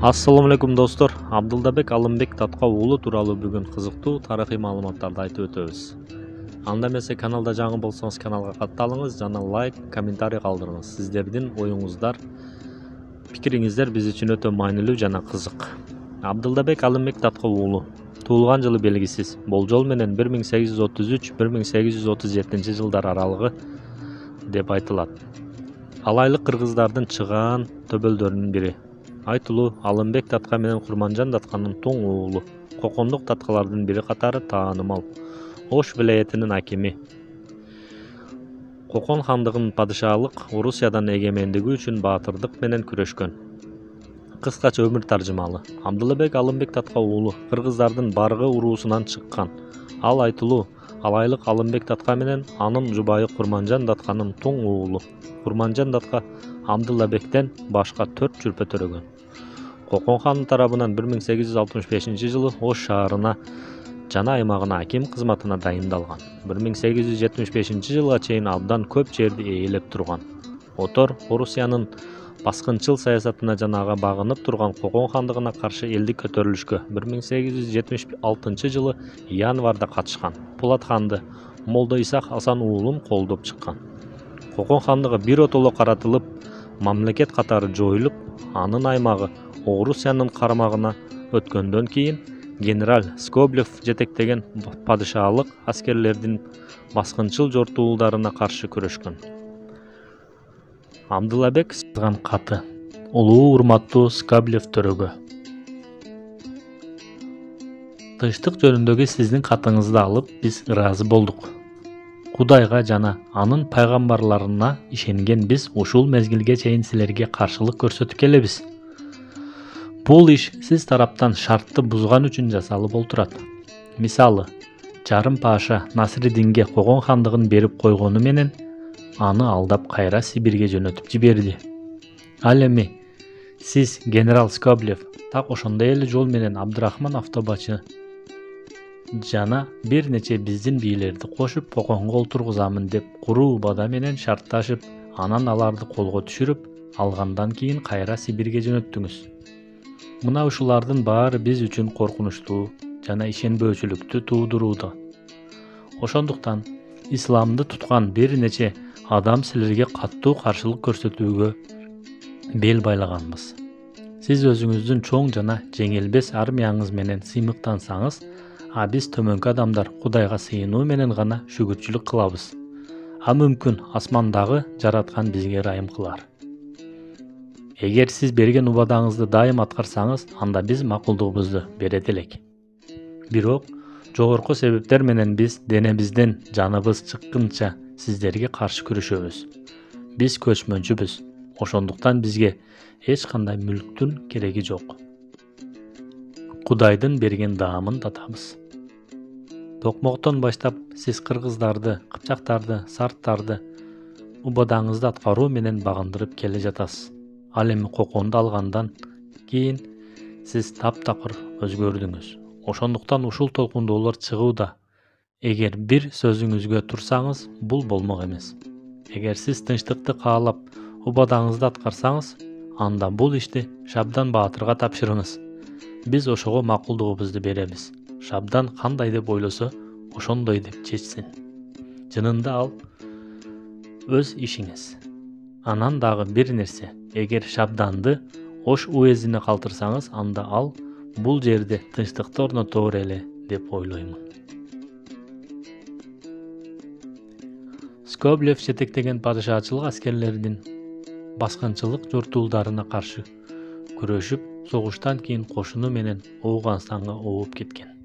Assalamu алейкум достор. Абдылдабек Алымбек Татка уулу тууралуу бүгүн кызыктуу тарыхый маалыматтарды айтып өтөбүз. Анда эмесе каналда жаңы болсоңуз каналга катталыңыз жана лайк, комментарий калтырыңыз. Сиздердин оюңуздар, пикириңиздер биз үчүн өтө маанилүү жана кызык. Абдылдабек Алымбек Татка уулу туулган жылы белгисиз. Болжол менен 1833-1837 жылдар аралыгы деп айтылат. Алайлык кыргыздардын чыгаан төбөлдөрүнүн бири. Айтылуу Алымбек Татка менен Курманжан Татканын тоң уулу. Кокондук таткалардын бири катары таанымал. Ош вилаятынын акими. Кокон хандыгынын падышалык Орусиядан эгемендиги үчүн баатырдык менен күрөшкөн. Кыскача өмүр таржымалы. Абдылбек Алымбек Татка уулу кыргыздардын Баргы уруусунан чыккан. Ал айтылуу Алайлык Алымбек Татка менен анын жубайы Курманжан Татканын тоң уулу. Курманжан Татка Абдылбектен башка 4 жүрпө төрөгөн. Кокон ханын тарабынан 1865 жылы Ош шаарына жана аймагына аким кызматына дайындалган. 1875 жылга чейин абдан көп жерди ээлеп турган. Отор Орусиянын баскынчыл саясатына жана ага багынып турган Кокон хандыгына каршы элдик көтөрүлүшкө 1876 жылы январда катышкан. Пулат ханды Молдо Исак Асан уулун колдоп чыккан. Кокон хандыгы биротоло каратылып, мамлекет катары жоюлуп, анын аймагы Орусиянын карамагына өткөндөн кийин генерал Скоблев жетектеген падышалык аскерлердин баскынчыл жортуулдарына каршы күрөшкөн. Абдылбек жазган каты. Улуу урматтуу Скоблев төрөгө. Тынчтык жөнүндөгү сиздин катыңызды алып, биз ыраазы болдук. Кудайга жана анын пайгамбарларына ишенген биз ушул мезгилге чейин силерге каршылык көрсөтүп келебиз. Бул иш сиз тараптан шартты бузган үчүн жасалып олтурат. Мисалы, жарым паша Насыриддинге Кокон хандыгын берип койгону менен аны алдап кайра Сибирге жөнөтүп жиберди. Ал эми сиз генерал Скоблев так ошондой эле жол менен Абдырахман Автобачы жана бир нече биздин бийлерди кошуп Коконго олтургузамын деп куруу убада менен шартташып, анан аларды колго түшүрүп, алгандан кийин кайра Сибирге жөнөттүңүз. Мына ушулардын баары биз үчүн коркунучтуу жана ишенбөөчүлүктү туудурууда. Ошондуктан исламды туткан бир нече адам силерге каттуу каршылык көрсөтүүгө бел байлаганбыз. Сиз өзүңүздүн чоң жана жеңилбес армияңыз менен сыймыктансаңыз, а биз төмөнкү адамдар Кудайга сыйынуу менен гана шүгүрчүлүк кылабыз. А мүмкүн асмандагы жараткан бизге ырайым кылар. Эгер сиз берген убадаңызды дайым аткарсаңыз, анда биз макулдугубузду берет элек. Бирок жогорку себептер менен биз денебизден жаныбыз чыккынча сиздерге каршы күрөшөбүз. Биз көчмөнчүбүз. Ошондуктан бизге эч кандай мүлктүн кереги жок. Кудайдын берген даамын татабыз. Токмоктон баштап сиз кыргыздарды, кыпчактарды, сарттарды убадаңызды аткаруу менен багындырып келе жатасыз. Ал эми Коконду алгандан кийин сиз таптакыр өзгөрдүңүз. Ошондуктан ушул толкундоолор чыгууда. Эгер бир сөзүңүзгө турсаңыз, бул болмок эмес. Эгер сиз тынчтыкты каалап, убадаңызды аткарсаңыз, анда бул ишти Шабдан баатырга тапшырыңыз. Биз ошого макулдугубузду беребиз. Шабдан кандай деп ойлосо, ошондой деп чечсин. Жынында ал өз ишиңиз. Анан дагы бир нерсе, эгер Шабданды Ош уездине калтырсаңыз, анда ал бул жерде тынчтыкты орнотоор эле деп ойлоймун. Скоблев жетектеген падышачылык аскерлердин баскынчылык жортуулдарына каршы күрөшүп, согуштан кийин кошуну менен Ооганстанга ооп кеткен.